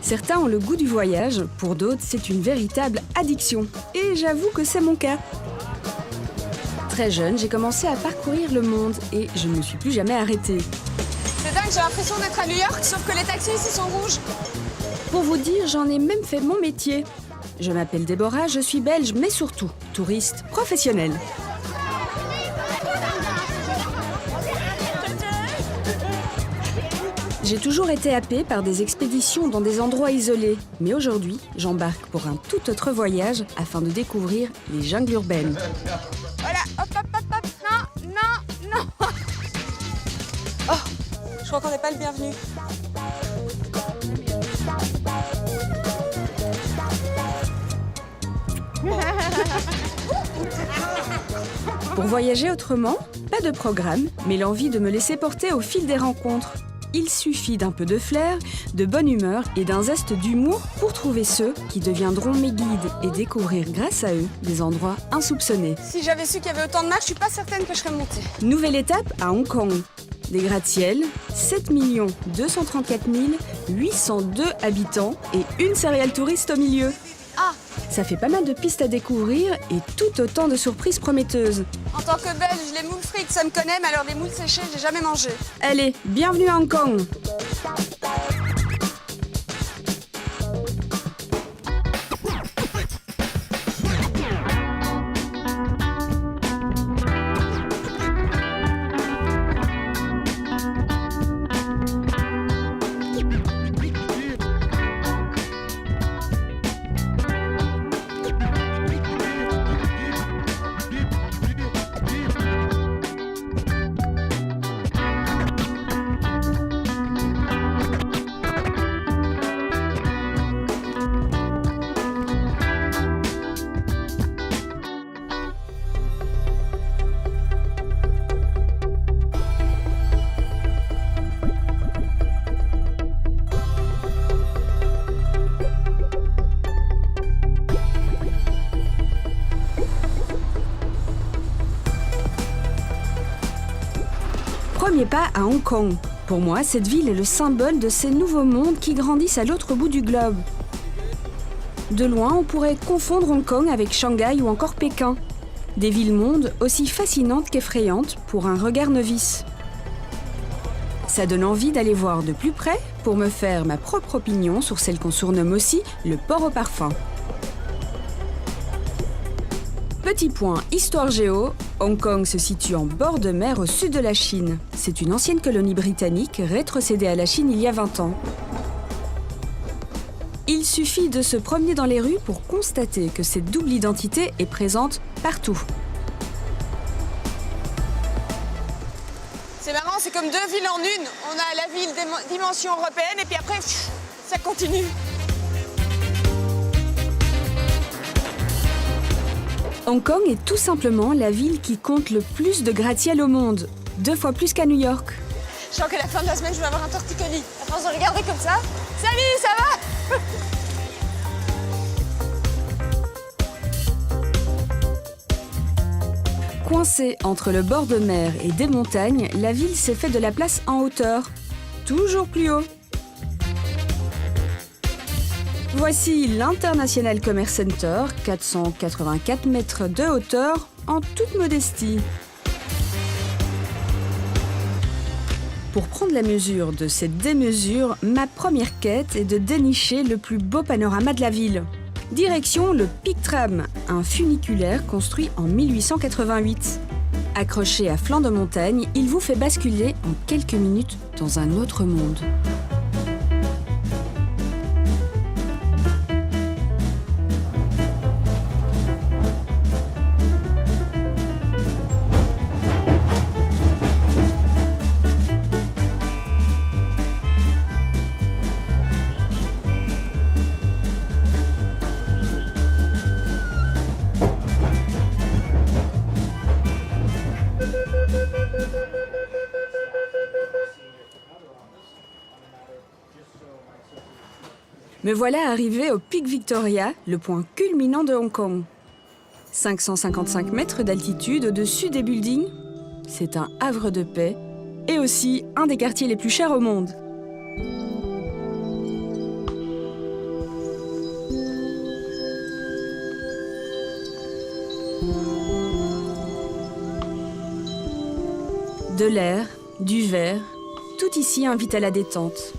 Certains ont le goût du voyage, pour d'autres, c'est une véritable addiction. Et j'avoue que c'est mon cas. Très jeune, j'ai commencé à parcourir le monde et je ne me suis plus jamais arrêtée. C'est dingue, j'ai l'impression d'être à New York, sauf que les taxis ici sont rouges. Pour vous dire, j'en ai même fait mon métier. Je m'appelle Déborah, je suis belge, mais surtout touriste professionnelle. J'ai toujours été happée par des expéditions dans des endroits isolés. Mais aujourd'hui, j'embarque pour un tout autre voyage afin de découvrir les jungles urbaines. Voilà, hop, hop, hop, hop, non, non, non. Oh, je crois qu'on n'est pas le bienvenu. Pour voyager autrement, pas de programme, mais l'envie de me laisser porter au fil des rencontres. Il suffit d'un peu de flair, de bonne humeur et d'un zeste d'humour pour trouver ceux qui deviendront mes guides et découvrir grâce à eux des endroits insoupçonnés. Si j'avais su qu'il y avait autant de marches, je suis pas certaine que je serais montée. Nouvelle étape à Hong Kong. Des gratte-ciel, 7 234 802 habitants et une céréale touriste au milieu. Ah, Ça fait pas mal de pistes à découvrir et tout autant de surprises prometteuses. en tant que belge, les moules frites, ça me connaît, mais alors les moules séchées, j'ai jamais mangé. Allez, bienvenue à Hong Kong. Premier pas à Hong Kong. Pour moi, cette ville est le symbole de ces nouveaux mondes qui grandissent à l'autre bout du globe. De loin, on pourrait confondre Hong Kong avec Shanghai ou encore Pékin. Des villes-mondes aussi fascinantes qu'effrayantes pour un regard novice. Ça donne envie d'aller voir de plus près pour me faire ma propre opinion sur celle qu'on surnomme aussi le port au parfum. Petit point histoire géo, Hong Kong se situe en bord de mer au sud de la Chine. C'est une ancienne colonie britannique rétrocédée à la Chine il y a 20 ans. Il suffit de se promener dans les rues pour constater que cette double identité est présente partout. C'est marrant, c'est comme deux villes en une. On a la ville dimension européenne et puis après, ça continue. Hong Kong est tout simplement la ville qui compte le plus de gratte-ciel au monde, 2 fois plus qu'à New York. Je sens que la fin de la semaine, je vais avoir un torticolis. À force de regarder comme ça. Salut, ça va? Coincée entre le bord de mer et des montagnes, la ville s'est fait de la place en hauteur, toujours plus haut. Voici l'International Commerce Center, 484 mètres de hauteur, en toute modestie. Pour prendre la mesure de cette démesure, ma première quête est de dénicher le plus beau panorama de la ville. Direction le Peak Tram, un funiculaire construit en 1888. Accroché à flanc de montagne, il vous fait basculer en quelques minutes dans un autre monde. Me voilà arrivé au Pic Victoria, le point culminant de Hong Kong. 555 mètres d'altitude au-dessus des buildings, c'est un havre de paix et aussi un des quartiers les plus chers au monde. De l'air, du verre, tout ici invite à la détente.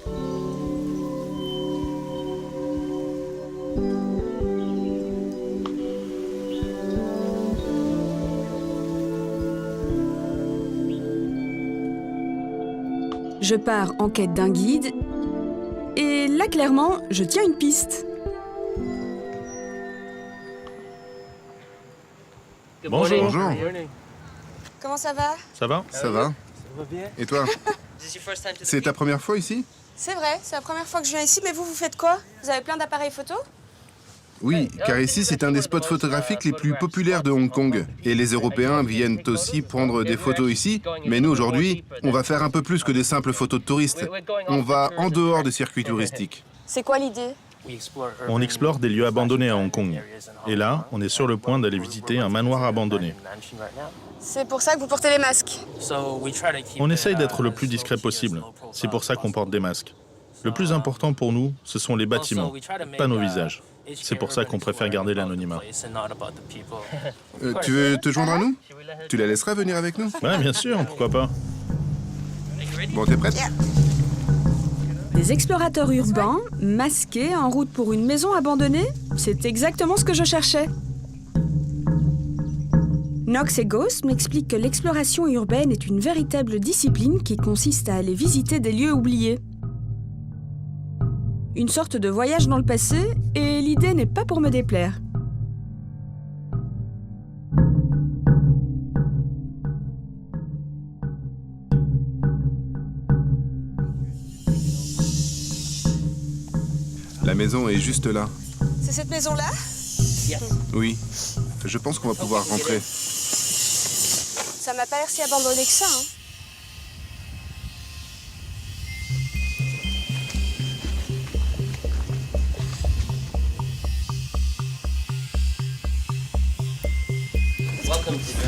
Je pars en quête d'un guide et là, clairement, je tiens une piste. Bonjour. Bonjour. Comment ça va? Ça va? Ça va? Et toi? C'est ta première fois ici? C'est vrai, c'est la première fois que je viens ici, mais vous faites quoi? Vous avez plein d'appareils photo? Oui, car ici c'est un des spots photographiques les plus populaires de Hong Kong. Et les Européens viennent aussi prendre des photos ici. Mais nous aujourd'hui, on va faire un peu plus que des simples photos de touristes. On va en dehors des circuits touristiques. C'est quoi l'idée? On explore des lieux abandonnés à Hong Kong. Et là, on est sur le point d'aller visiter un manoir abandonné. C'est pour ça que vous portez les masques. On essaye d'être le plus discret possible. C'est pour ça qu'on porte des masques. Le plus important pour nous, ce sont les bâtiments, pas nos visages. C'est pour ça qu'on préfère garder l'anonymat. Tu veux te joindre à nous? Tu la laisseras venir avec nous? Ouais, bien sûr, pourquoi pas. Bon, t'es prête? Des explorateurs urbains, masqués, en route pour une maison abandonnée, c'est exactement ce que je cherchais. Knox et Ghost m'expliquent que l'exploration urbaine est une véritable discipline qui consiste à aller visiter des lieux oubliés. Une sorte de voyage dans le passé, et l'idée n'est pas pour me déplaire. La maison est juste là. C'est cette maison-là? Oui. Je pense qu'on va pouvoir rentrer. Ça m'a pas l'air si abandonné que ça, hein.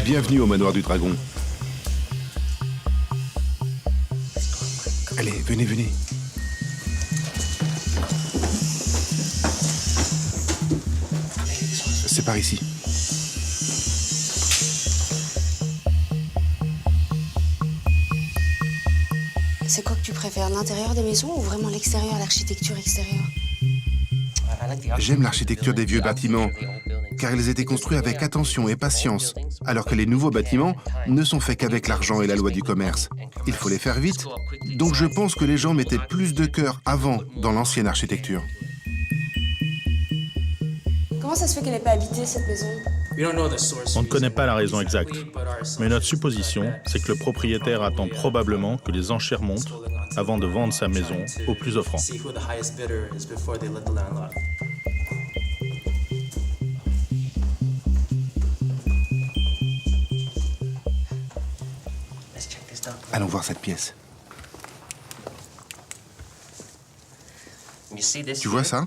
Bienvenue au manoir du dragon. Allez, venez, venez. C'est par ici. C'est quoi que tu préfères, l'intérieur des maisons ou vraiment l'extérieur, l'architecture extérieure? J'aime l'architecture des vieux bâtiments, car ils étaient construits avec attention et patience, alors que les nouveaux bâtiments ne sont faits qu'avec l'argent et la loi du commerce. Il faut les faire vite, donc je pense que les gens mettaient plus de cœur avant dans l'ancienne architecture. Comment ça se fait qu'elle n'est pas habitée, cette maison? On ne connaît pas la raison exacte, mais notre supposition, c'est que le propriétaire attend probablement que les enchères montent avant de vendre sa maison au plus offrant. Allons voir cette pièce. Tu vois ça?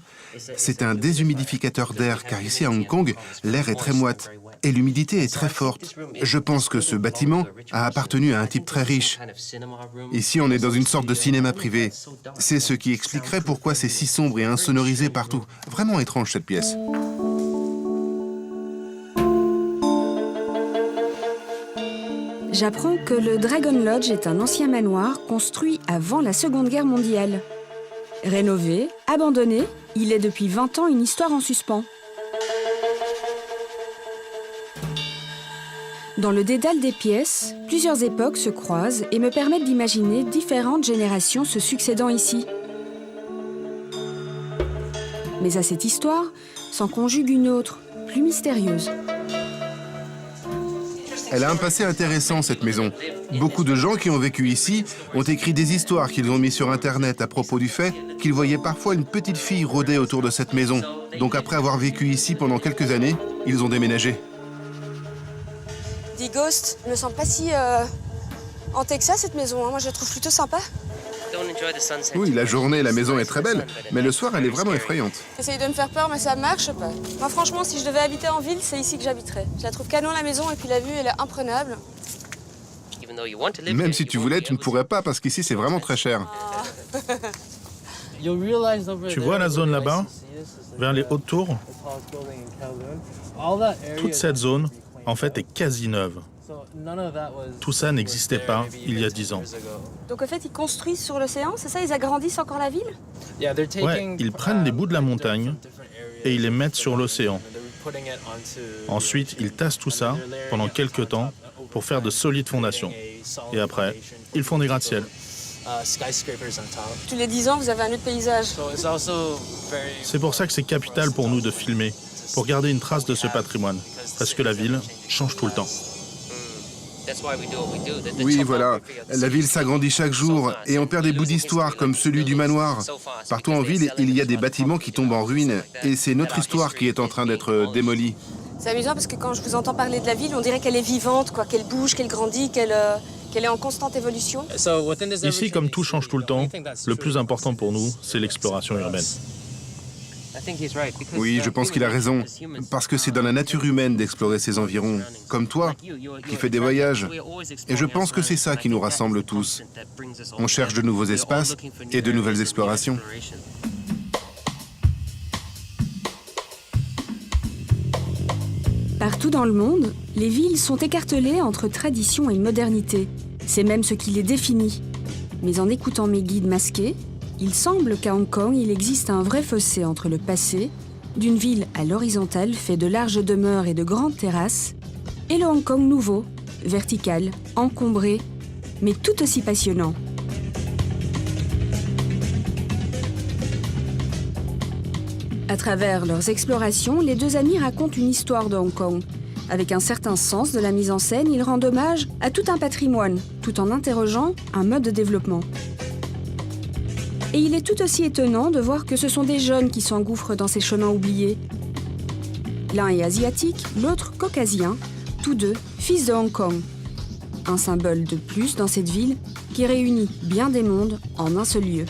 C'est un déshumidificateur d'air, car ici à Hong Kong, l'air est très moite et l'humidité est très forte. Je pense que ce bâtiment a appartenu à un type très riche. Ici, on est dans une sorte de cinéma privé. C'est ce qui expliquerait pourquoi c'est si sombre et insonorisé partout. Vraiment étrange cette pièce. J'apprends que le Dragon Lodge est un ancien manoir construit avant la Seconde Guerre mondiale. Rénové, abandonné, il est depuis 20 ans une histoire en suspens. Dans le dédale des pièces, plusieurs époques se croisent et me permettent d'imaginer différentes générations se succédant ici. Mais à cette histoire s'en conjugue une autre, plus mystérieuse. Elle a un passé intéressant, cette maison. Beaucoup de gens qui ont vécu ici ont écrit des histoires qu'ils ont mis sur Internet à propos du fait qu'ils voyaient parfois une petite fille rôder autour de cette maison. Donc après avoir vécu ici pendant quelques années, ils ont déménagé. Dis Ghost, je me sens pas si hantée que ça, cette maison, hein. Moi, je la trouve plutôt sympa. Oui, la journée, la maison est très belle, mais le soir, elle est vraiment effrayante. J'essaye de me faire peur, mais ça marche pas. Moi, franchement, si je devais habiter en ville, c'est ici que j'habiterais. Je la trouve canon, la maison, et puis la vue, elle est imprenable. Même si tu voulais, tu ne pourrais pas, parce qu'ici, c'est vraiment très cher. Tu vois la zone là-bas, vers les hautes tours? Toute cette zone, en fait, est quasi neuve. Tout ça n'existait pas il y a 10 ans. Donc en fait, ils construisent sur l'océan, c'est ça? Ils agrandissent encore la ville? Ouais, ils prennent des bouts de la montagne et ils les mettent sur l'océan. Ensuite, ils tassent tout ça pendant quelques temps pour faire de solides fondations. Et après, ils font des gratte-ciel. Tous les 10 ans, vous avez un autre paysage. C'est pour ça que c'est capital pour nous de filmer, pour garder une trace de ce patrimoine, parce que la ville change tout le temps. Oui, voilà. La ville s'agrandit chaque jour et on perd des bouts d'histoire comme celui du manoir. Partout en ville, il y a des bâtiments qui tombent en ruine et c'est notre histoire qui est en train d'être démolie. C'est amusant parce que quand je vous entends parler de la ville, on dirait qu'elle est vivante, quoi, qu'elle bouge, qu'elle grandit, qu'elle est en constante évolution. Ici, comme tout change tout le temps, le plus important pour nous, c'est l'exploration urbaine. Oui, je pense qu'il a raison. Parce que c'est dans la nature humaine d'explorer ses environs, comme toi, qui fais des voyages. Et je pense que c'est ça qui nous rassemble tous. On cherche de nouveaux espaces et de nouvelles explorations. Partout dans le monde, les villes sont écartelées entre tradition et modernité. C'est même ce qui les définit. Mais en écoutant mes guides masqués, il semble qu'à Hong Kong, il existe un vrai fossé entre le passé, d'une ville à l'horizontale fait de larges demeures et de grandes terrasses, et le Hong Kong nouveau, vertical, encombré, mais tout aussi passionnant. À travers leurs explorations, les deux amis racontent une histoire de Hong Kong. Avec un certain sens de la mise en scène, ils rendent hommage à tout un patrimoine, tout en interrogeant un mode de développement. Et il est tout aussi étonnant de voir que ce sont des jeunes qui s'engouffrent dans ces chemins oubliés. L'un est asiatique, l'autre caucasien, tous deux fils de Hong Kong. Un symbole de plus dans cette ville qui réunit bien des mondes en un seul lieu.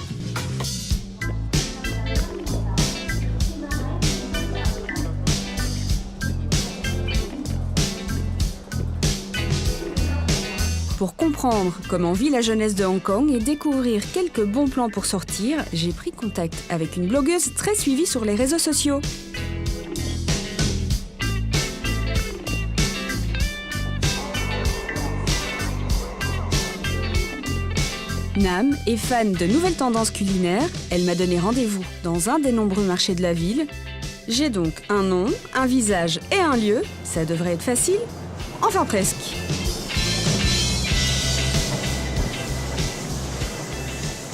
Pour comprendre comment vit la jeunesse de Hong Kong et découvrir quelques bons plans pour sortir, j'ai pris contact avec une blogueuse très suivie sur les réseaux sociaux. Nam est fan de nouvelles tendances culinaires. Elle m'a donné rendez-vous dans un des nombreux marchés de la ville. J'ai donc un nom, un visage et un lieu. Ça devrait être facile. Enfin presque.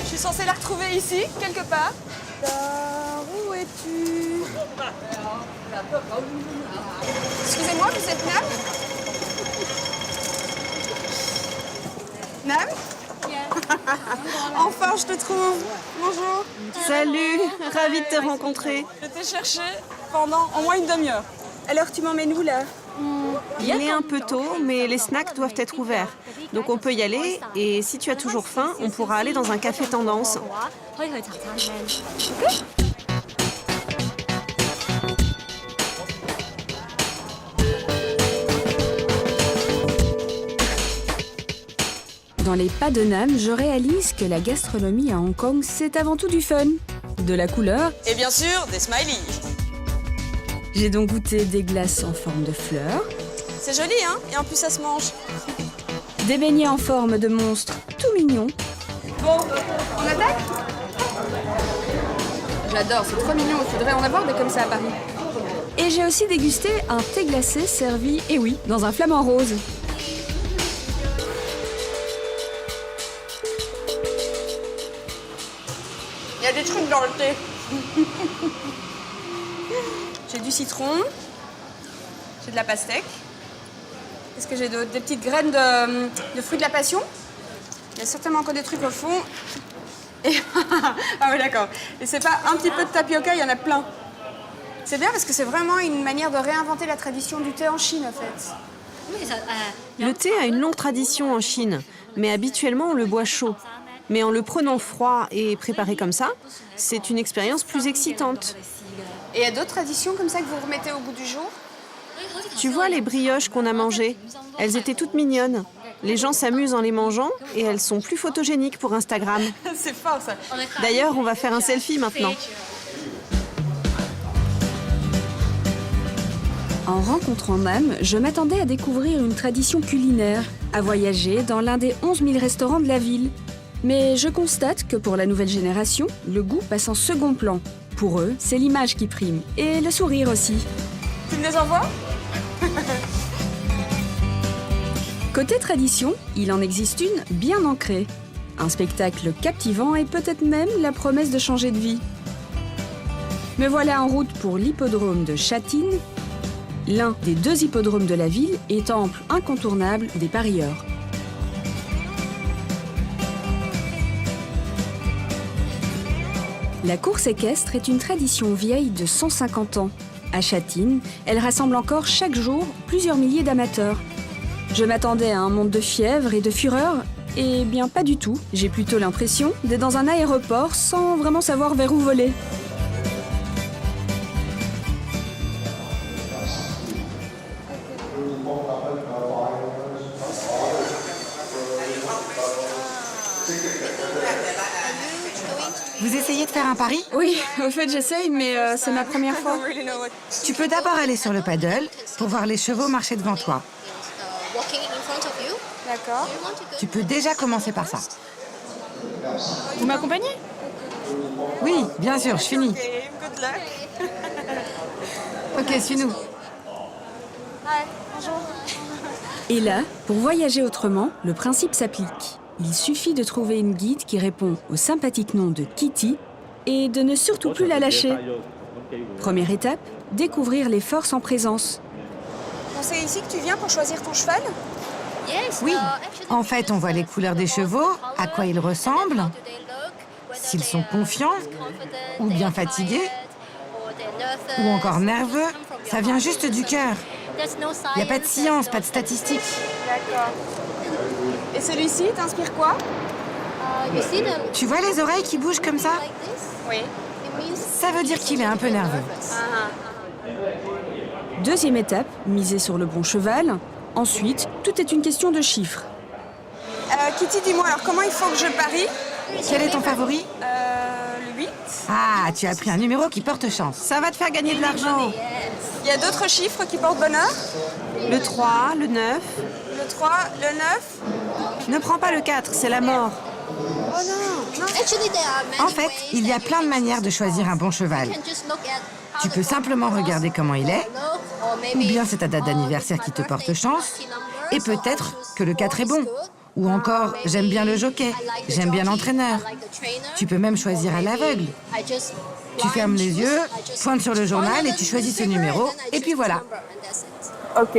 Je suis censée la retrouver ici, quelque part. Où es-tu? Excusez-moi, vous êtes Nam? Nam? Enfin, je te trouve. Bonjour. Salut, ravie de te rencontrer. Je t'ai cherché pendant au moins une demi-heure. Alors, tu m'emmènes où, là? Il est un peu tôt, mais les snacks doivent être ouverts. Donc on peut y aller, et si tu as toujours faim, on pourra aller dans un café tendance. Dans les pas de Nam, je réalise que la gastronomie à Hong Kong, c'est avant tout du fun, de la couleur Et bien sûr, des smileys. J'ai donc goûté des glaces en forme de fleurs, C'est joli, hein? Et en plus, ça se mange. des beignets en forme de monstres tout mignons. Bon, on attaque? J'adore, c'est trop mignon, il faudrait en avoir des comme ça à Paris. Et j'ai aussi dégusté un thé glacé servi, eh oui, dans un flamant rose. Il y a des trucs dans le thé. J'ai du citron, j'ai de la pastèque. Qu'est-ce que j'ai d'autre? Des petites graines de fruits de la passion. Il y a certainement encore des trucs au fond. Et ah oui, d'accord. Et c'est pas un petit peu de tapioca, il y en a plein. C'est bien parce que c'est vraiment une manière de réinventer la tradition du thé en Chine, en fait. Le thé a une longue tradition en Chine, mais habituellement on le boit chaud. Mais en le prenant froid et préparé comme ça, c'est une expérience plus excitante. Et il y a d'autres traditions comme ça que vous remettez au goût du jour? Tu vois les brioches qu'on a mangées? Elles étaient toutes mignonnes. Les gens s'amusent en les mangeant et elles sont plus photogéniques pour Instagram. C'est fort, ça. D'ailleurs, on va faire un selfie maintenant. En rencontrant Nam, je m'attendais à découvrir une tradition culinaire, à voyager dans l'un des 11 000 restaurants de la ville. Mais je constate que pour la nouvelle génération, le goût passe en second plan. Pour eux, c'est l'image qui prime, et le sourire aussi. Tu me les envoies? Côté tradition, il en existe une bien ancrée. Un spectacle captivant et peut-être même la promesse de changer de vie. Me voilà en route pour l'hippodrome de Châtine, l'un des 2 hippodromes de la ville et temple incontournable des parieurs. La course équestre est une tradition vieille de 150 ans. À Châtine, elle rassemble encore chaque jour plusieurs milliers d'amateurs. Je m'attendais à un monde de fièvre et de fureur, et bien pas du tout. J'ai plutôt l'impression d'être dans un aéroport sans vraiment savoir vers où voler. Vous essayez de faire un pari? Oui, au fait j'essaye, mais c'est ma première fois. Tu peux d'abord aller sur le paddle pour voir les chevaux marcher devant toi. D'accord. Tu peux déjà commencer par ça. Vous m'accompagnez? Oui, bien sûr, je finis. Good luck. Ok, suis-nous. Hi, bonjour. Et là, pour voyager autrement, le principe s'applique. Il suffit de trouver une guide qui répond au sympathique nom de Kitty et de ne surtout plus la lâcher. Première étape, découvrir les forces en présence. Bon, c'est ici que tu viens pour choisir ton cheval? Oui, en fait, on voit les couleurs des chevaux, à quoi ils ressemblent, s'ils sont confiants ou bien fatigués, ou encore nerveux. Ça vient juste du cœur. Il n'y a pas de science, pas de statistiques. D'accord. Et celui-ci t'inspire quoi? Tu vois les oreilles qui bougent comme ça? Oui. Ça veut dire qu'il est un peu nerveux. Deuxième étape, miser sur le bon cheval. Ensuite, tout est une question de chiffres. Kitty, dis-moi, alors comment il faut que je parie? Quel est ton favori? Le 8. Ah, tu as pris un numéro qui porte chance. Ça va te faire gagner de l'argent. Il y a d'autres chiffres qui portent bonheur? Le 3, le 9. Le 3, le 9. Ne prends pas le 4, c'est la mort. Oh non, non. En fait, il y a plein de manières de choisir un bon cheval. Tu peux simplement regarder comment il est, ou bien c'est ta date d'anniversaire qui te porte chance, et peut-être que le 4 est bon. Ou encore, j'aime bien le jockey, j'aime bien l'entraîneur. Tu peux même choisir à l'aveugle. Tu fermes les yeux, pointe sur le journal et tu choisis ce numéro, et puis voilà. Ok.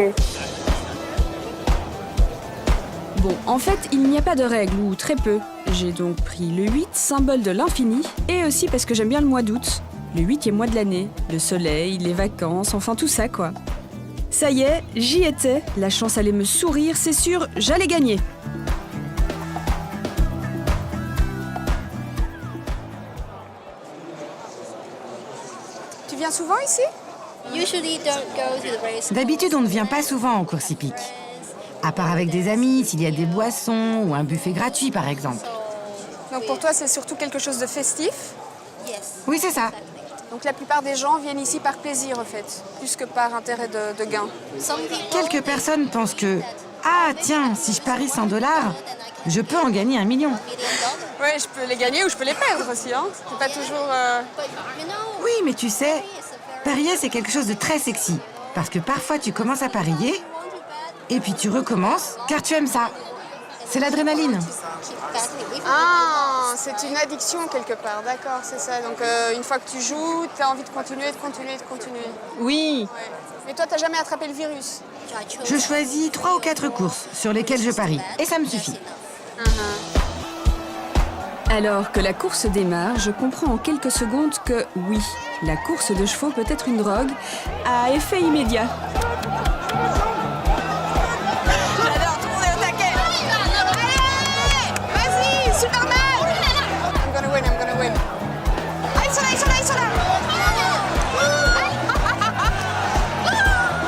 Bon, en fait, il n'y a pas de règles, ou très peu. J'ai donc pris le 8, symbole de l'infini, et aussi parce que j'aime bien le mois d'août. Le 8e mois de l'année, le soleil, les vacances, enfin tout ça quoi. Ça y est, j'y étais, la chance allait me sourire, c'est sûr, j'allais gagner. Tu viens souvent ici? D'habitude, on ne vient pas souvent en course hippique. À part avec des amis, s'il y a des boissons ou un buffet gratuit par exemple. Donc pour toi, c'est surtout quelque chose de festif? Oui, c'est ça. Donc la plupart des gens viennent ici par plaisir, en fait, plus que par intérêt de gain. Quelques personnes pensent que « Ah, tiens, si je parie 100 $, je peux en gagner 1 million. » Ouais, je peux les gagner ou je peux les perdre aussi, hein. C'est pas toujours... Oui, mais tu sais, parier, c'est quelque chose de très sexy. Parce que parfois, tu commences à parier, et puis tu recommences, car tu aimes ça. C'est l'adrénaline. Ah, c'est une addiction quelque part, d'accord, c'est ça. Donc une fois que tu joues, tu as envie de continuer, de continuer, de continuer. Oui. Ouais. Mais toi, t'as jamais attrapé le virus? Je choisis 3 ou 4 courses sur lesquelles je parie, et ça me suffit. Alors que la course démarre, je comprends en quelques secondes que, oui, la course de chevaux peut être une drogue à effet immédiat. J'adore, tout le monde est au taquet. Allez, vas-y, Superman. I'm gonna win, I'm gonna win. Ah, ils sont là, ils sont là, ils sont là.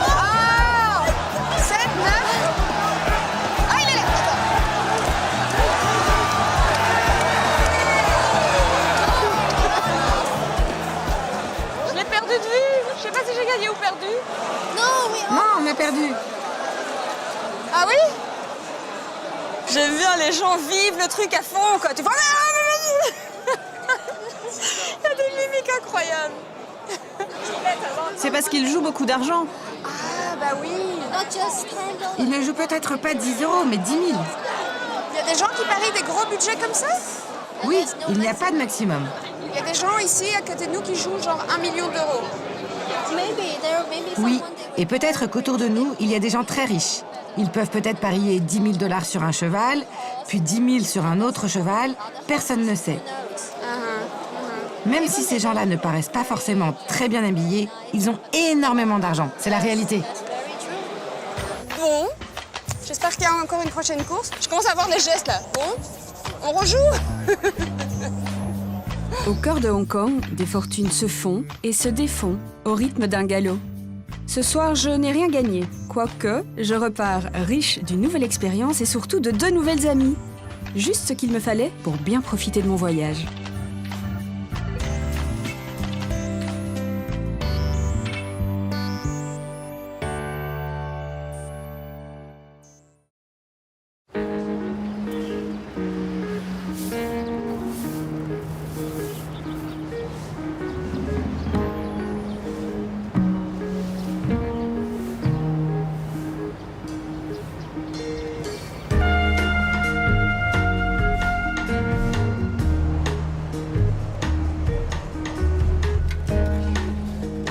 Oh, 7, 9. Ah, il est là. Je l'ai perdu de vue. Je sais pas si j'ai gagné ou perdu. No, we bien, les gens vivent le truc à fond, quoi. Tu vois, il y a des mimiques incroyables. C'est parce qu'il joue beaucoup d'argent. Ah, bah oui. Il ne joue peut-être pas 10 €, mais 10 000. Il y a des gens qui parient des gros budgets comme ça? Oui, il n'y a pas de maximum. Il y a des gens ici, à côté de nous, qui jouent genre 1 million d'euros. Oui, et peut-être qu'autour de nous, il y a des gens très riches. Ils peuvent peut-être parier 10 000 $ sur un cheval, puis 10 000 sur un autre cheval. Personne ne sait. Même si ces gens-là ne paraissent pas forcément très bien habillés, ils ont énormément d'argent. C'est la réalité. Bon, j'espère qu'il y a encore une prochaine course. Je commence à voir les gestes, là. Bon, on rejoue. Au cœur de Hong Kong, des fortunes se font et se défont au rythme d'un galop. Ce soir, je n'ai rien gagné, quoique je repars riche d'une nouvelle expérience et surtout de 2 nouvelles amies. Juste ce qu'il me fallait pour bien profiter de mon voyage.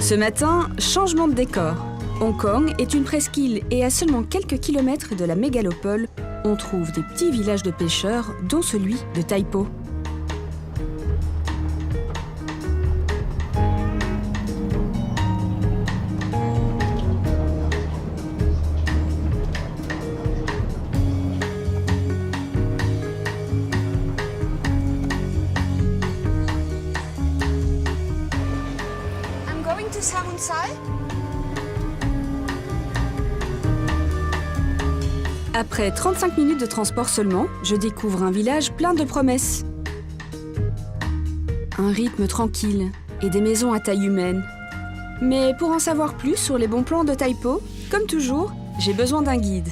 Ce matin, changement de décor. Hong Kong est une presqu'île et à seulement quelques kilomètres de la mégalopole, on trouve des petits villages de pêcheurs, dont celui de Tai Po. I'm going to Saronsai. Après 35 minutes de transport seulement, je découvre un village plein de promesses. Un rythme tranquille et des maisons à taille humaine. Mais pour en savoir plus sur les bons plans de Tai Po, comme toujours, j'ai besoin d'un guide.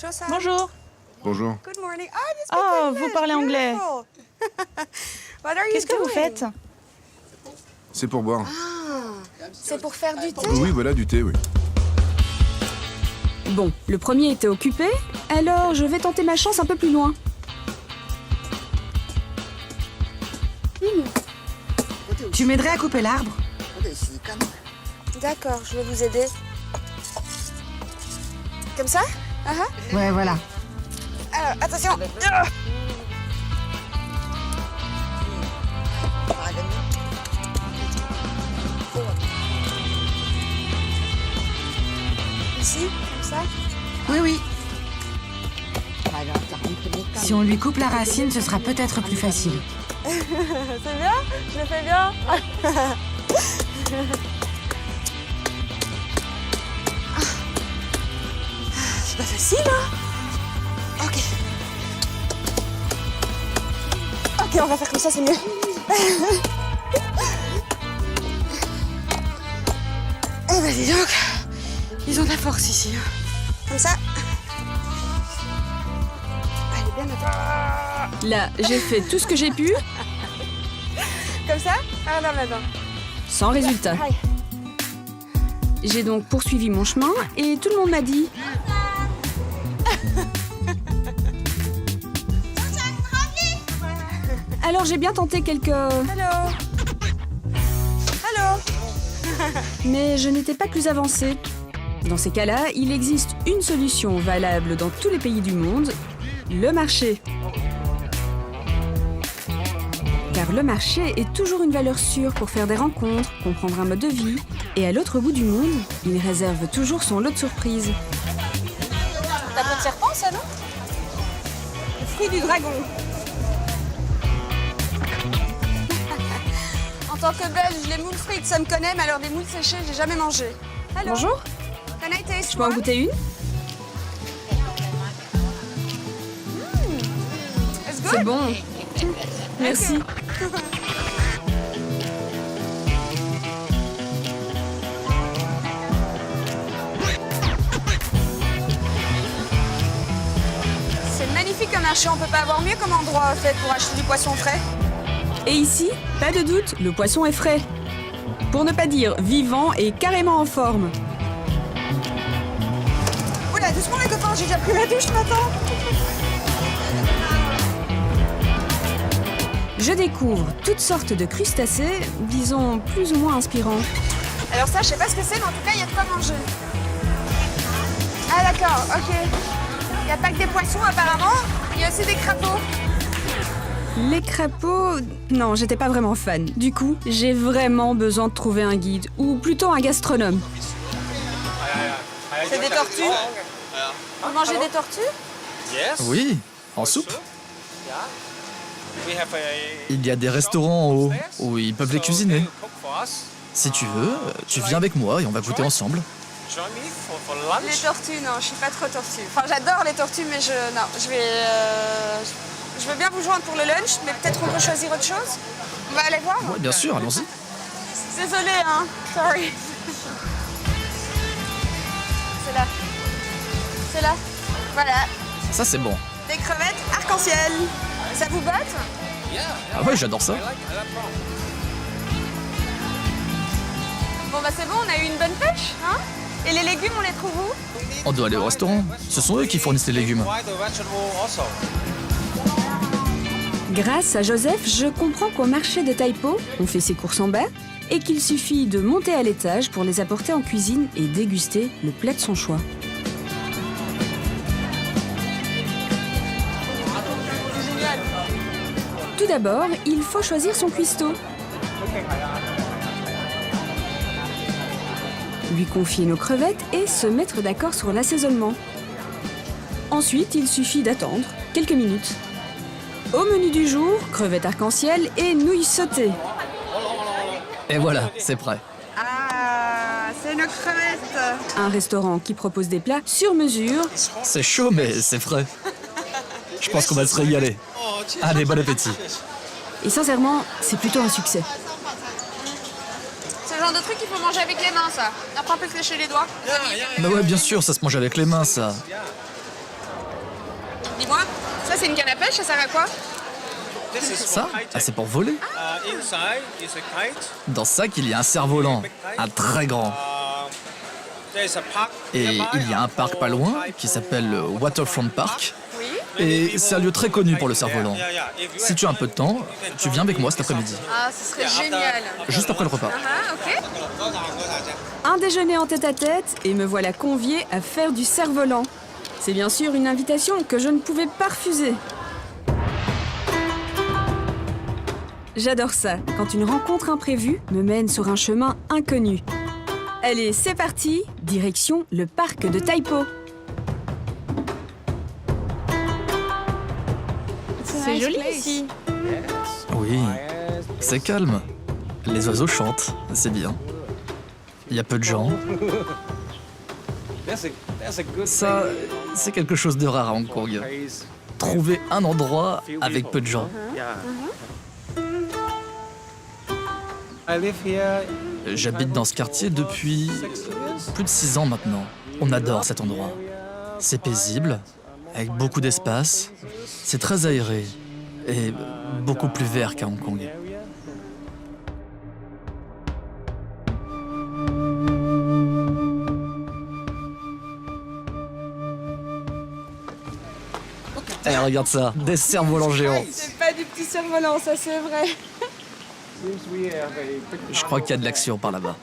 Josa. Bonjour. Bonjour. Good morning. Ah, vous parlez anglais. What are you Qu'est-ce que vous doing? faites? C'est pour boire. C'est pour faire du thé. Oui, voilà, du thé, oui. Bon, le premier était occupé, alors je vais tenter ma chance un peu plus loin. Tu m'aiderais à couper l'arbre? D'accord, je vais vous aider. Comme ça? Ouais, voilà. Alors, attention. Ici, comme ça. Oui, oui. Si on lui coupe la racine, ce sera peut-être plus facile. C'est bien? Je le fais bien? C'est pas facile, hein? Ok. Ok, on va faire comme ça, c'est mieux. Eh ben, dis donc. Ils ont de la force ici. Hein. Comme ça. Elle est bien attaquée. Là, j'ai fait tout ce que j'ai pu, Comme ça? Ah non, maintenant. sans résultat. Aïe. J'ai donc poursuivi mon chemin et tout le monde m'a dit alors j'ai bien tenté quelques... Allô? Allô? Mais je n'étais pas plus avancée. Dans ces cas-là, il existe une solution valable dans tous les pays du monde, le marché. Car le marché est toujours une valeur sûre pour faire des rencontres, comprendre un mode de vie, et à l'autre bout du monde, il réserve toujours son lot de surprises. La peau de serpent, ça, non? Le fruit du dragon. En tant que Belge, les moules frites, ça me connaît, mais alors des moules séchées, j'ai jamais mangé. Hello. Bonjour, Can I taste je peux en one? goûter une? It's good. C'est bon. Merci. marché, on peut pas avoir mieux comme endroit en fait pour acheter du poisson frais. Et ici, pas de doute, le poisson est frais. Pour ne pas dire vivant et carrément en forme. Oula, doucement les copains, j'ai déjà pris ma douche ce matin. Je découvre toutes sortes de crustacés, disons plus ou moins inspirants. Alors ça, je sais pas ce que c'est, mais en tout cas, il y a de quoi manger. Ah d'accord, ok. Il n'y a pas que des poissons apparemment, il y a aussi des crapauds. Les crapauds... Non, j'étais pas vraiment fan. Du coup, j'ai vraiment besoin de trouver un guide, ou plutôt un gastronome. C'est des tortues. Vous mangez des tortues? Oui, en soupe. Il y a des restaurants en haut où ils peuvent les cuisiner. Si tu veux, tu viens avec moi et on va goûter ensemble. Les tortues, non, je suis pas trop tortue. Enfin, j'adore les tortues, mais non, je veux bien vous joindre pour le lunch, mais peut-être on peut choisir autre chose. On va aller voir. Ouais, bien sûr, allons-y. Désolée, hein. Sorry. C'est là. C'est là. Voilà. Ça, c'est bon. Des crevettes arc-en-ciel. Ça vous botte? Ah ouais, j'adore ça. Bon bah c'est bon, on a eu une bonne pêche, hein? Et les légumes, on les trouve où? On doit aller au restaurant. Ce sont eux qui fournissent les légumes. Grâce à Joseph, je comprends qu'au marché de Taipo, on fait ses courses en bas et qu'il suffit de monter à l'étage pour les apporter en cuisine et déguster le plat de son choix. C'est génial. Tout d'abord, il faut choisir son cuistot. Lui confier nos crevettes et se mettre d'accord sur l'assaisonnement. Ensuite, il suffit d'attendre quelques minutes. Au menu du jour, crevettes arc-en-ciel et nouilles sautées. Et voilà, c'est prêt. Ah, c'est nos crevettes. Un restaurant qui propose des plats sur mesure. C'est chaud, mais c'est frais. Je pense qu'on va se régaler. Allez, bon appétit. Et sincèrement, c'est plutôt un succès. C'est le genre de truc qu'il faut manger avec les mains, ça. Après, on peut se lécher les doigts. Bah ouais, bien sûr, ça se mange avec les mains, ça. Dis-moi, ça c'est une canne à pêche, ça sert à quoi? Ça, ah, c'est pour voler. Dans ce sac, il y a un cerf-volant, un très grand. Et il y a un parc pas loin qui s'appelle le Waterfront Park. Oui. Et c'est un lieu très connu pour le cerf-volant. Si tu as un peu de temps, tu viens avec moi cet après-midi. Ah, ce serait génial. Juste après le repas. Ah, ok. Un déjeuner en tête-à-tête et me voilà conviée à faire du cerf-volant. C'est bien sûr une invitation que je ne pouvais pas refuser. J'adore ça, quand une rencontre imprévue me mène sur un chemin inconnu. Allez, c'est parti, direction le parc de Taipo. C'est joli ici. Oui, c'est calme. Les oiseaux chantent, c'est bien. Il y a peu de gens. Ça, c'est quelque chose de rare à Hong Kong. Trouver un endroit avec peu de gens. J'habite dans ce quartier depuis plus de 6 ans maintenant. On adore cet endroit. C'est paisible, avec beaucoup d'espace. C'est très aéré et beaucoup plus vert qu'à Hong Kong. Eh, regarde ça, des cerfs-volants géants. C'est pas du petit cerf-volant, ça c'est vrai. Je crois qu'il y a de l'action par là-bas.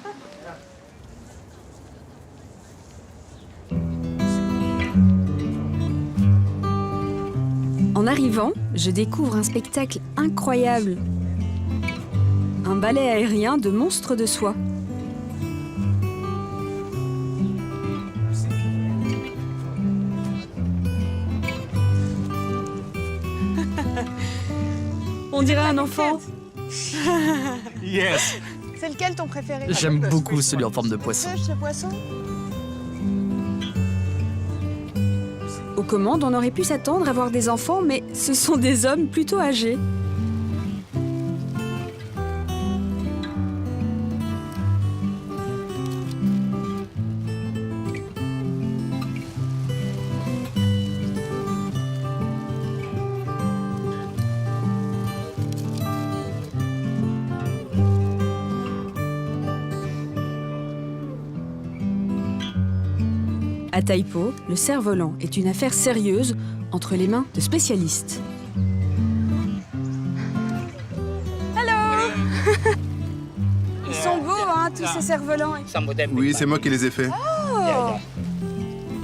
En arrivant, je découvre un spectacle incroyable. Un ballet aérien de monstres de soie. On dirait un enfant. C'est lequel ton préféré? J'aime beaucoup celui en forme de poisson. Ce poisson? Aux commandes, on aurait pu s'attendre à voir des enfants, mais ce sont des hommes plutôt âgés. À Taipo, le cerf-volant est une affaire sérieuse entre les mains de spécialistes. Ils sont beaux, hein, tous ces cerfs-volants. Oui, c'est moi qui les ai faits.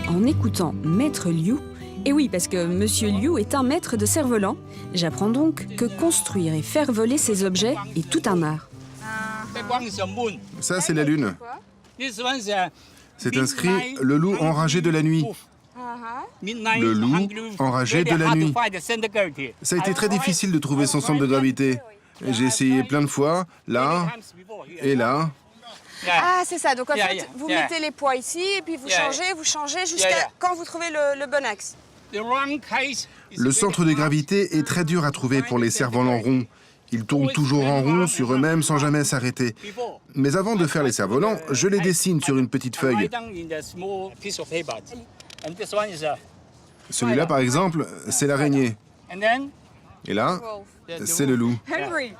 En écoutant Maître Liu, et oui, parce que Monsieur Liu est un maître de cerf-volant, j'apprends donc que construire et faire voler ces objets est tout un art. Ça, c'est la lune. C'est inscrit « Le loup enragé de la nuit ». Le loup enragé de la nuit. Ça a été très difficile de trouver son centre de gravité. J'ai essayé plein de fois, là et là. Ah, c'est ça. Donc en fait, vous mettez les poids ici et puis vous changez jusqu'à quand vous trouvez le bon axe. Le centre de gravité est très dur à trouver pour les cerfs-volants ronds. Ils tournent toujours en rond sur eux-mêmes sans jamais s'arrêter. Mais avant de faire les cerfs-volants, je les dessine sur une petite feuille. Celui-là, par exemple, c'est l'araignée. Et là, c'est le loup. Henry.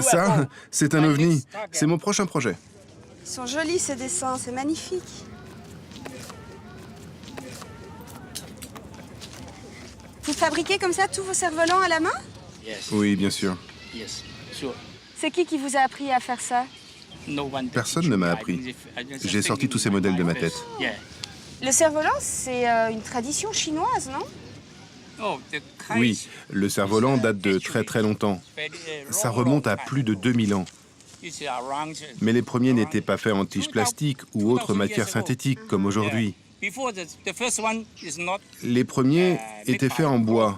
Ça, c'est un ovni. C'est mon prochain projet. Ils sont jolis ces dessins, c'est magnifique. Vous fabriquez comme ça tous vos cerfs-volants à la main? Oui, bien sûr. C'est qui vous a appris à faire ça? Personne ne m'a appris. J'ai sorti tous ces modèles de ma tête. Le cerf-volant, c'est une tradition chinoise, non? Oui, le cerf-volant date de très très longtemps. Ça remonte à plus de 2000 ans. Mais les premiers n'étaient pas faits en tige plastique ou autre matière synthétique comme aujourd'hui. Les premiers étaient faits en bois.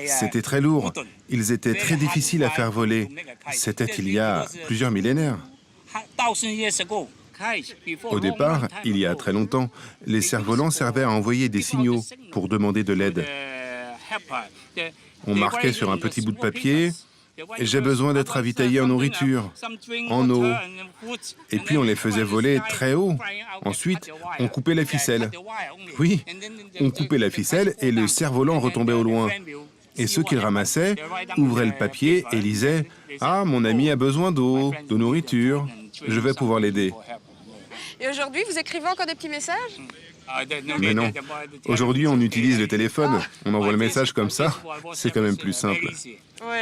C'était très lourd. Ils étaient très difficiles à faire voler. C'était il y a plusieurs millénaires. Au départ, il y a très longtemps, les cerfs-volants servaient à envoyer des signaux pour demander de l'aide. On marquait sur un petit bout de papier « J'ai besoin d'être ravitaillé en nourriture, en eau ». Et puis on les faisait voler très haut. Ensuite, on coupait la ficelle. Oui, on coupait la ficelle et le cerf-volant retombait au loin. Et ceux qui le ramassaient ouvraient le papier et lisaient « Ah, mon ami a besoin d'eau, de nourriture, je vais pouvoir l'aider ». Et aujourd'hui, vous écrivez encore des petits messages? Mais non. Aujourd'hui, on utilise le téléphone. On envoie le message comme ça. C'est quand même plus simple. Oui.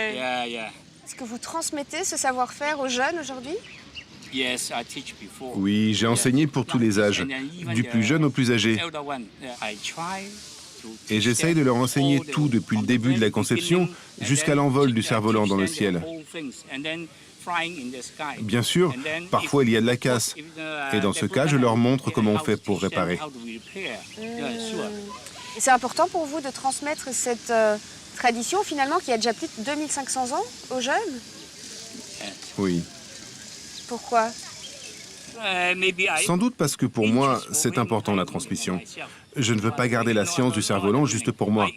Est-ce que vous transmettez ce savoir-faire aux jeunes aujourd'hui? Oui, j'ai enseigné pour tous les âges, du plus jeune au plus âgé. Et j'essaye de leur enseigner tout depuis le début de la conception jusqu'à l'envol du cerf-volant dans le ciel. Bien sûr, parfois il y a de la casse. Et dans ce cas, je leur montre comment on fait pour réparer. C'est important pour vous de transmettre cette tradition, finalement, qui a déjà plus de 2500 ans aux jeunes? Oui. Pourquoi? Sans doute parce que pour moi, c'est important la transmission. Je ne veux pas garder la science du cerf-volant juste pour moi.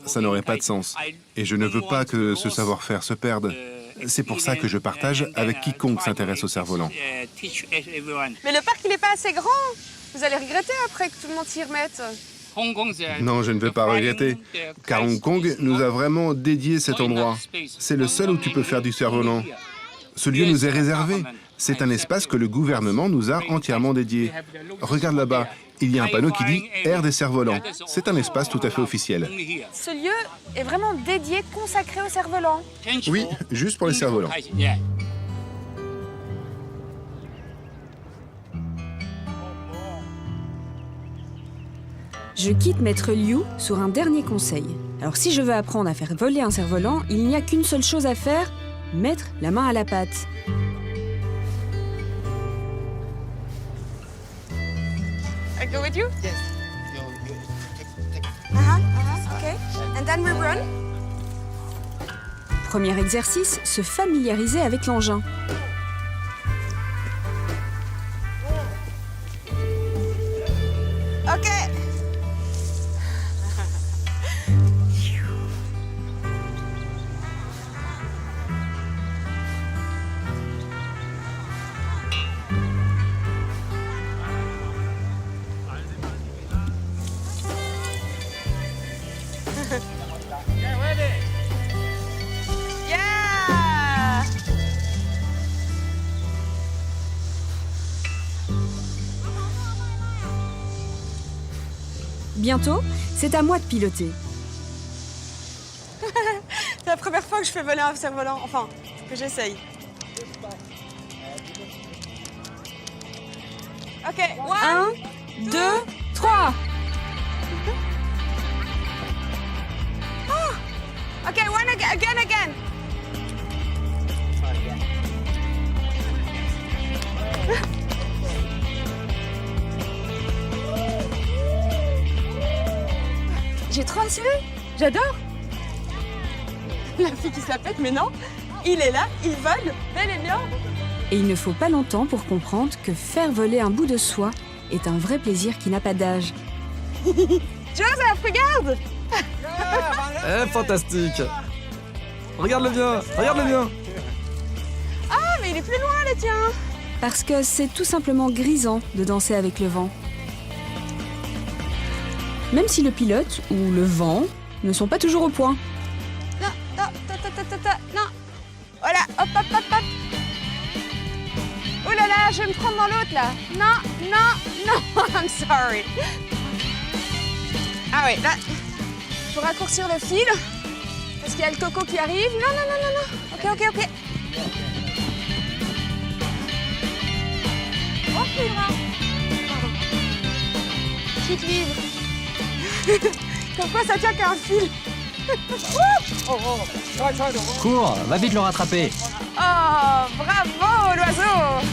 Ça n'aurait pas de sens. Et je ne veux pas que ce savoir-faire se perde. C'est pour ça que je partage avec quiconque s'intéresse au cerf-volant. Mais le parc, il n'est pas assez grand. Vous allez regretter après que tout le monde s'y remette. Non, je ne veux pas regretter, car Hong Kong nous a vraiment dédié cet endroit. C'est le seul où tu peux faire du cerf-volant. Ce lieu nous est réservé. C'est un espace que le gouvernement nous a entièrement dédié. Regarde là-bas, il y a un panneau qui dit « Aire des cerfs-volants ». C'est un espace tout à fait officiel. Ce lieu est vraiment dédié, consacré aux cerfs-volants. Oui, juste pour les cerfs-volants. Je quitte Maître Liu sur un dernier conseil. Alors si je veux apprendre à faire voler un cerf-volant, il n'y a qu'une seule chose à faire, mettre la main à la pâte. I go with you? Yes. Okay. And then we run. Premier exercice, se familiariser avec l'engin. Ok. Yeah! Bientôt, c'est à moi de piloter. C'est la première fois que je fais voler un cerf-volant, enfin, que j'essaye. Ok, 1, 2, 3. Ok, one again. J'ai trop assuré, j'adore. La fille qui se la pète, mais non, il est là, il vole, bel et bien. Et il ne faut pas longtemps pour comprendre que faire voler un bout de soie est un vrai plaisir qui n'a pas d'âge. Joseph, regarde! Fantastique. Regarde-le bien, regarde-le bien. Ah, mais il est plus loin, le tien. Parce que c'est tout simplement grisant de danser avec le vent. Même si le pilote ou le vent ne sont pas toujours au point. Non. Voilà, hop. Oh là là, je vais me prendre dans l'autre, là. Non, I'm sorry. Ah oui, là, faut raccourcir le fil, parce qu'il y a le coco qui arrive. Non. Ok. Oh, libre. Pardon. Chute libre. Comme quoi, ça tient qu'à un fil. Cours, va vite le rattraper. Oh, bravo, l'oiseau.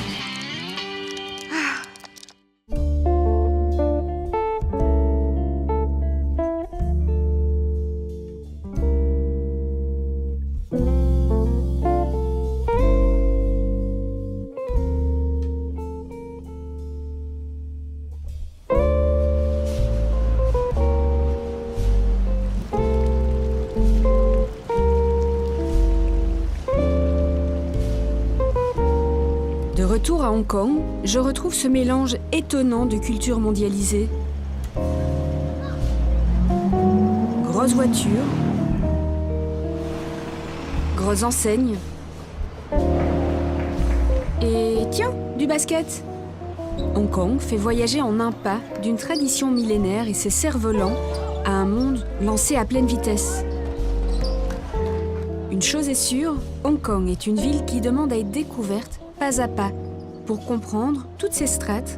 De retour à Hong Kong, je retrouve ce mélange étonnant de cultures mondialisées. Grosses voitures, grosses enseignes, et tiens, du basket. Hong Kong fait voyager en un pas d'une tradition millénaire et ses cerfs-volants à un monde lancé à pleine vitesse. Une chose est sûre, Hong Kong est une ville qui demande à être découverte pas à pas, pour comprendre toutes ces strates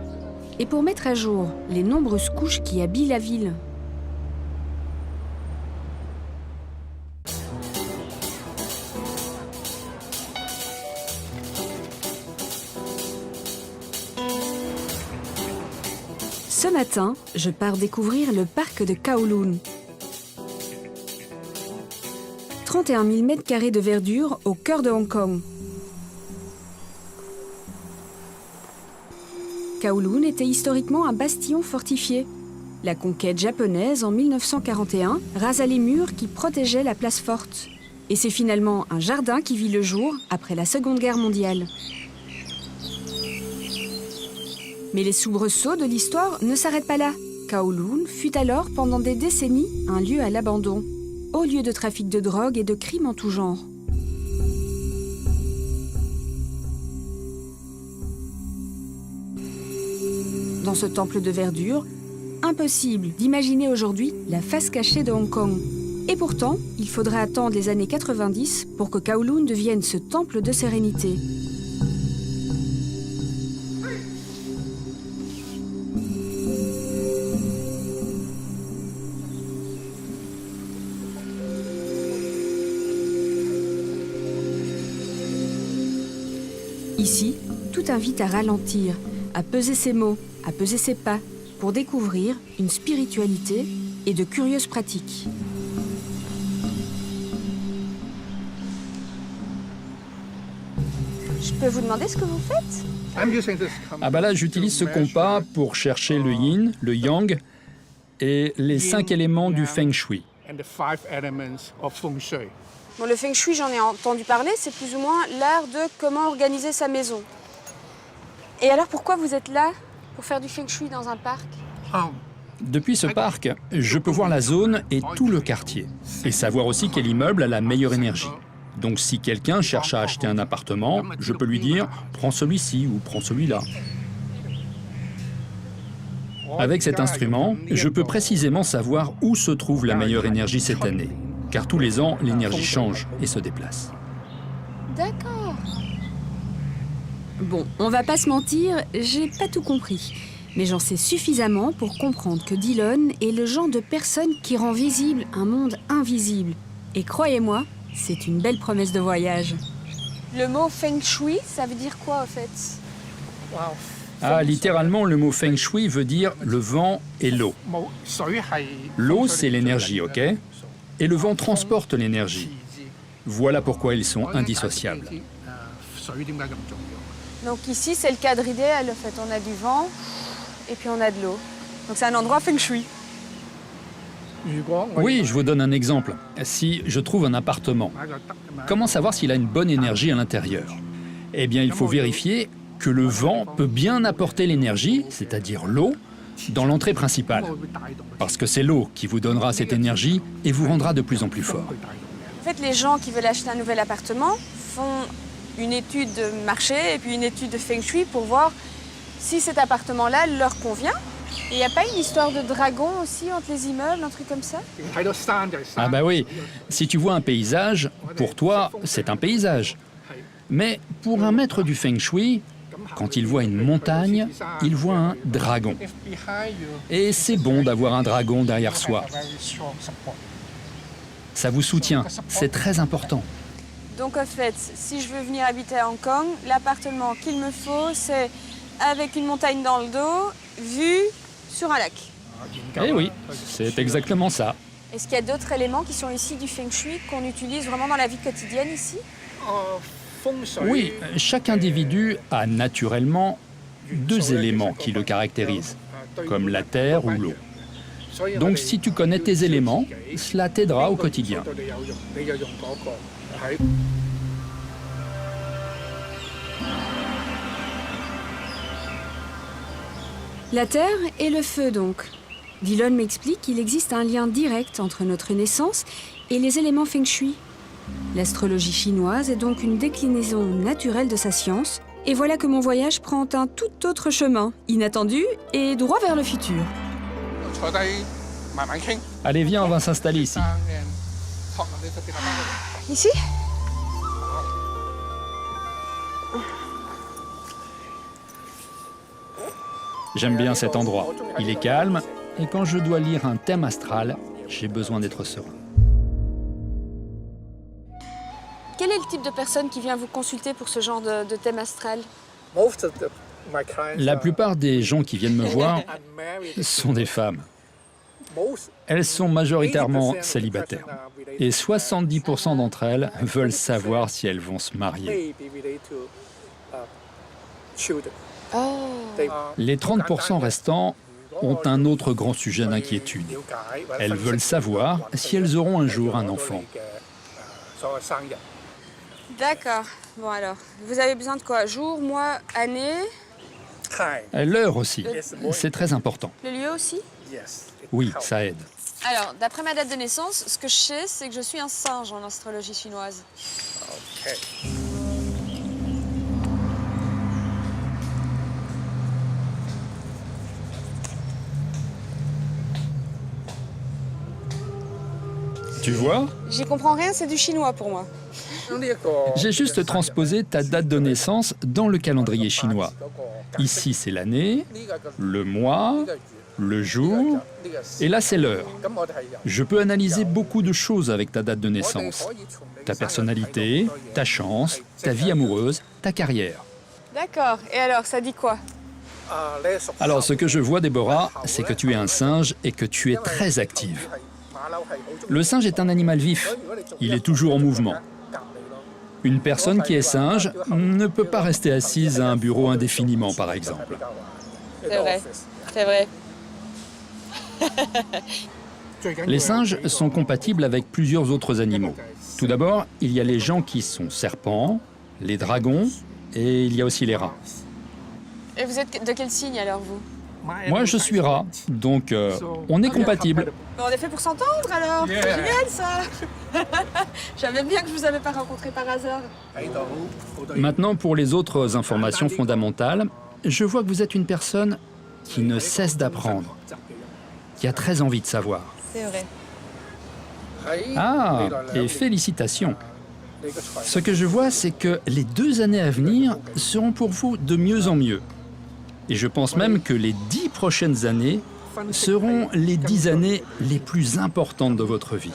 et pour mettre à jour les nombreuses couches qui habillent la ville. Ce matin, je pars découvrir le parc de Kowloon. 31 000 m² de verdure au cœur de Hong Kong. Kowloon était historiquement un bastion fortifié. La conquête japonaise en 1941 rasa les murs qui protégeaient la place forte. Et c'est finalement un jardin qui vit le jour après la Seconde Guerre mondiale. Mais les soubresauts de l'histoire ne s'arrêtent pas là. Kowloon fut alors pendant des décennies un lieu à l'abandon, haut lieu de trafic de drogue et de crimes en tout genre. Dans ce temple de verdure, impossible d'imaginer aujourd'hui la face cachée de Hong Kong. Et pourtant, il faudra attendre les années 90 pour que Kowloon devienne ce temple de sérénité. Ici, tout invite à ralentir, à peser ses mots, à peser ses pas, pour découvrir une spiritualité et de curieuses pratiques. Je peux vous demander ce que vous faites? Ah bah là, j'utilise ce compas pour chercher le yin, le yang et les 5 éléments du feng shui. Bon, le feng shui, j'en ai entendu parler, c'est plus ou moins l'art de comment organiser sa maison. Et alors, pourquoi vous êtes là pour faire du feng shui dans un parc? Depuis ce parc, je peux voir la zone et tout le quartier, et savoir aussi quel immeuble a la meilleure énergie. Donc si quelqu'un cherche à acheter un appartement, je peux lui dire « prends celui-ci » ou « prends celui-là ». Avec cet instrument, je peux précisément savoir où se trouve la meilleure énergie cette année. Car tous les ans, l'énergie change et se déplace. D'accord. Bon, on va pas se mentir, j'ai pas tout compris. Mais j'en sais suffisamment pour comprendre que Dillon est le genre de personne qui rend visible un monde invisible. Et croyez-moi, c'est une belle promesse de voyage. Le mot feng shui, ça veut dire quoi en fait? Ah, littéralement, le mot feng shui veut dire le vent et l'eau. L'eau, c'est l'énergie, ok? Et le vent transporte l'énergie. Voilà pourquoi ils sont indissociables. Donc ici, c'est le cadre idéal en fait. On a du vent et puis on a de l'eau. Donc c'est un endroit feng shui. Oui, je vous donne un exemple. Si je trouve un appartement, comment savoir s'il a une bonne énergie à l'intérieur? Eh bien, il faut vérifier que le vent peut bien apporter l'énergie, c'est-à-dire l'eau, dans l'entrée principale. Parce que c'est l'eau qui vous donnera cette énergie et vous rendra de plus en plus fort. En fait, les gens qui veulent acheter un nouvel appartement font une étude de marché et puis une étude de feng shui pour voir si cet appartement-là leur convient. Et il n'y a pas une histoire de dragon aussi entre les immeubles, un truc comme ça? Ah bah oui, si tu vois un paysage, pour toi, c'est un paysage. Mais pour un maître du feng shui, quand il voit une montagne, il voit un dragon. Et c'est bon d'avoir un dragon derrière soi. Ça vous soutient, c'est très important. Donc en fait, si je veux venir habiter à Hong Kong, l'appartement qu'il me faut, c'est avec une montagne dans le dos, vue sur un lac. Eh oui, c'est exactement ça. Est-ce qu'il y a d'autres éléments qui sont ici du feng shui qu'on utilise vraiment dans la vie quotidienne ici? Oui, chaque individu a naturellement deux éléments qui le caractérisent, comme la terre ou l'eau. Donc si tu connais tes éléments, cela t'aidera au quotidien. La terre et le feu donc. Dillon m'explique qu'il existe un lien direct entre notre naissance et les éléments feng shui. L'astrologie chinoise est donc une déclinaison naturelle de sa science. Et voilà que mon voyage prend un tout autre chemin, inattendu et droit vers le futur. Allez, viens, on va s'installer ici. Ici? J'aime bien cet endroit. Il est calme et quand je dois lire un thème astral, j'ai besoin d'être serein. Quel est le type de personne qui vient vous consulter pour ce genre de thème astral? La plupart des gens qui viennent me voir sont des femmes. Elles sont majoritairement célibataires. Et 70% d'entre elles veulent savoir si elles vont se marier. Les 30% restants ont un autre grand sujet d'inquiétude. Elles veulent savoir si elles auront un jour un enfant. D'accord. Bon alors, vous avez besoin de quoi? Jour, mois, année? L'heure aussi, c'est très important. Le lieu aussi? Oui, ça aide. Alors, d'après ma date de naissance, ce que je sais, c'est que je suis un singe en astrologie chinoise. Tu vois? J'y comprends rien, c'est du chinois pour moi. J'ai juste transposé ta date de naissance dans le calendrier chinois. Ici, c'est l'année, le mois, le jour, et là, c'est l'heure. Je peux analyser beaucoup de choses avec ta date de naissance. Ta personnalité, ta chance, ta vie amoureuse, ta carrière. D'accord. Et alors, ça dit quoi? Alors, ce que je vois, Déborah, c'est que tu es un singe et que tu es très active. Le singe est un animal vif. Il est toujours en mouvement. Une personne qui est singe ne peut pas rester assise à un bureau indéfiniment, par exemple. C'est vrai, c'est vrai. Les singes sont compatibles avec plusieurs autres animaux. Tout d'abord, il y a les gens qui sont serpents, les dragons, et il y a aussi les rats. Et vous êtes de quel signe alors, vous? Moi, je suis rat, donc on est compatibles. On est fait pour s'entendre alors. C'est génial ça. J'avais bien que je vous avais pas rencontré par hasard. Maintenant, pour les autres informations fondamentales, je vois que vous êtes une personne qui ne cesse d'apprendre, qui a très envie de savoir. C'est vrai. Ah, et félicitations. Ce que je vois, c'est que les 2 années à venir seront pour vous de mieux en mieux. Et je pense même que les 10 prochaines années seront les 10 années les plus importantes de votre vie.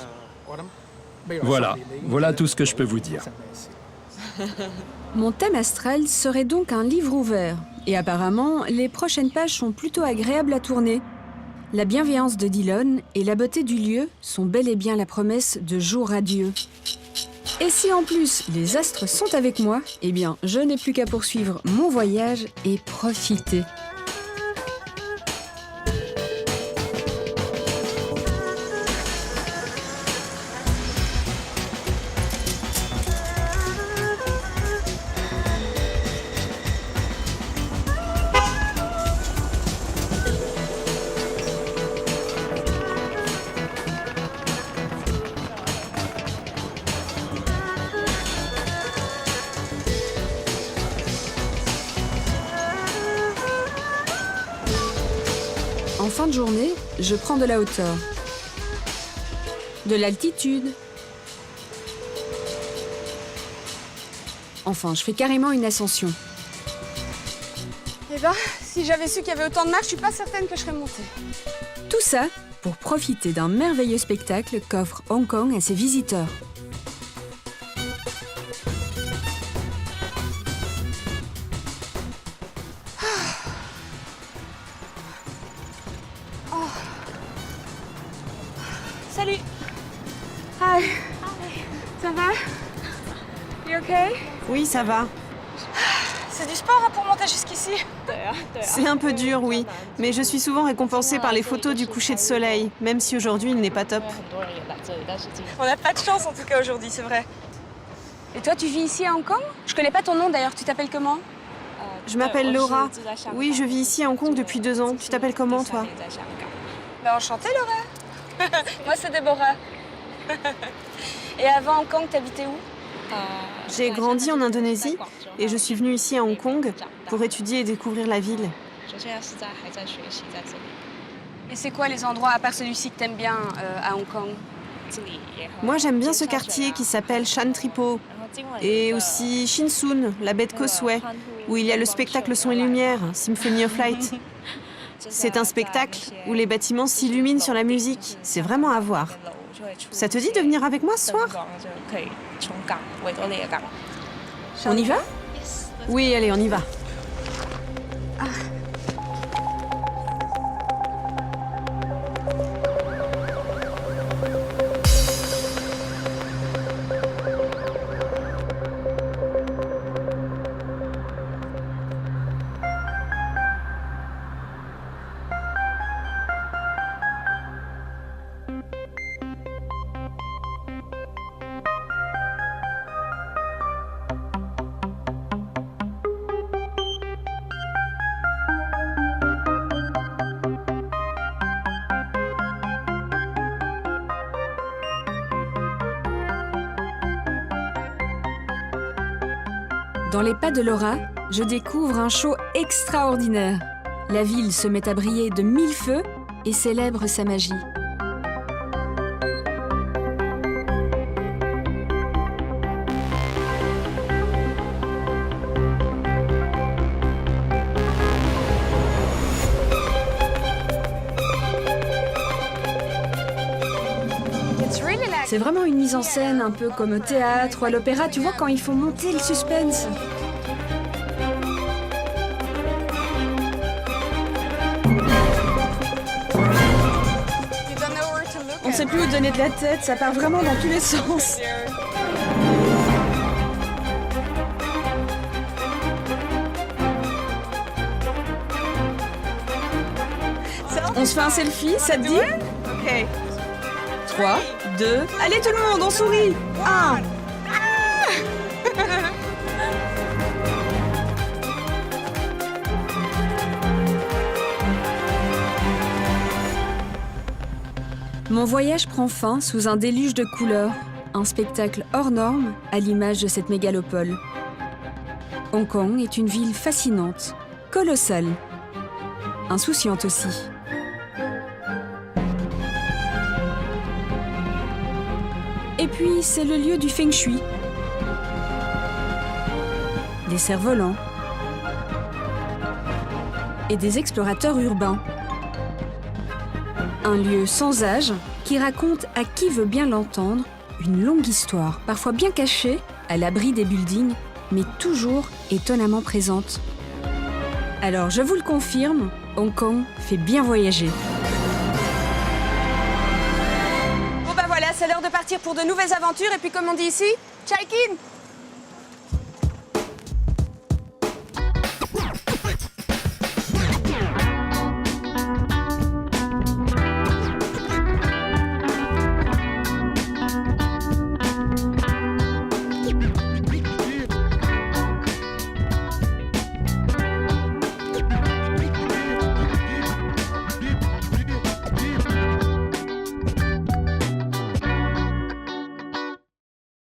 Voilà tout ce que je peux vous dire. Mon thème astral serait donc un livre ouvert. Et apparemment, les prochaines pages sont plutôt agréables à tourner. La bienveillance de Dylan et la beauté du lieu sont bel et bien la promesse de jours radieux. Et si en plus les astres sont avec moi, eh bien je n'ai plus qu'à poursuivre mon voyage et profiter. En fin de journée, je prends de la hauteur, de l'altitude. Enfin, je fais carrément une ascension. Eh ben, si j'avais su qu'il y avait autant de marches, je suis pas certaine que je serais montée. Tout ça pour profiter d'un merveilleux spectacle qu'offre Hong Kong à ses visiteurs. Salut. Hi. Ça va? You okay? Oui, ça va. C'est du sport hein, pour monter jusqu'ici. C'est un peu dur, oui. Mais je suis souvent récompensée par les photos du coucher de soleil, même si aujourd'hui il n'est pas top. On n'a pas de chance en tout cas aujourd'hui, c'est vrai. Et toi, tu vis ici à Hong Kong? Je connais pas ton nom d'ailleurs, tu t'appelles comment? Je m'appelle Laura. Oui, je vis ici à Hong Kong depuis 2 ans. Tu t'appelles comment, toi? Ben, enchantée, Laura. Moi, c'est Déborah. Et avant Hong Kong, t'habitais où? J'ai grandi en Indonésie et je suis venue ici à Hong Kong pour étudier et découvrir la ville. Et c'est quoi les endroits, à part celui-ci, que t'aimes bien à Hong Kong? Moi, j'aime bien ce quartier qui s'appelle Shan Tripo et aussi Shinsun, la baie de Causeway, où il y a le spectacle Son et Lumière, Symphony of Light. C'est un spectacle où les bâtiments s'illuminent sur la musique. C'est vraiment à voir. Ça te dit de venir avec moi ce soir? On y va? Oui, allez, on y va. Dans les pas de Laura, je découvre un show extraordinaire. La ville se met à briller de 1000 feux et célèbre sa magie. C'est vraiment une mise en scène un peu comme au théâtre ou à l'opéra, tu vois, quand il faut monter le suspense. On ne sait plus où donner de la tête, ça part vraiment dans tous les sens. On se fait un selfie, ça te dit? Ok. 3, 2, allez tout le monde, on sourit. 1. Mon voyage prend fin sous un déluge de couleurs, un spectacle hors norme à l'image de cette mégalopole. Hong Kong est une ville fascinante, colossale. insouciante aussi. Et puis, c'est le lieu du Feng Shui. Des cerfs-volants et des explorateurs urbains. Un lieu sans âge qui raconte à qui veut bien l'entendre une longue histoire, parfois bien cachée, à l'abri des buildings, mais toujours étonnamment présente. Alors, je vous le confirme, Hong Kong fait bien voyager. Bon bah voilà, c'est l'heure de partir pour de nouvelles aventures et puis comme on dit ici, Chai Kin!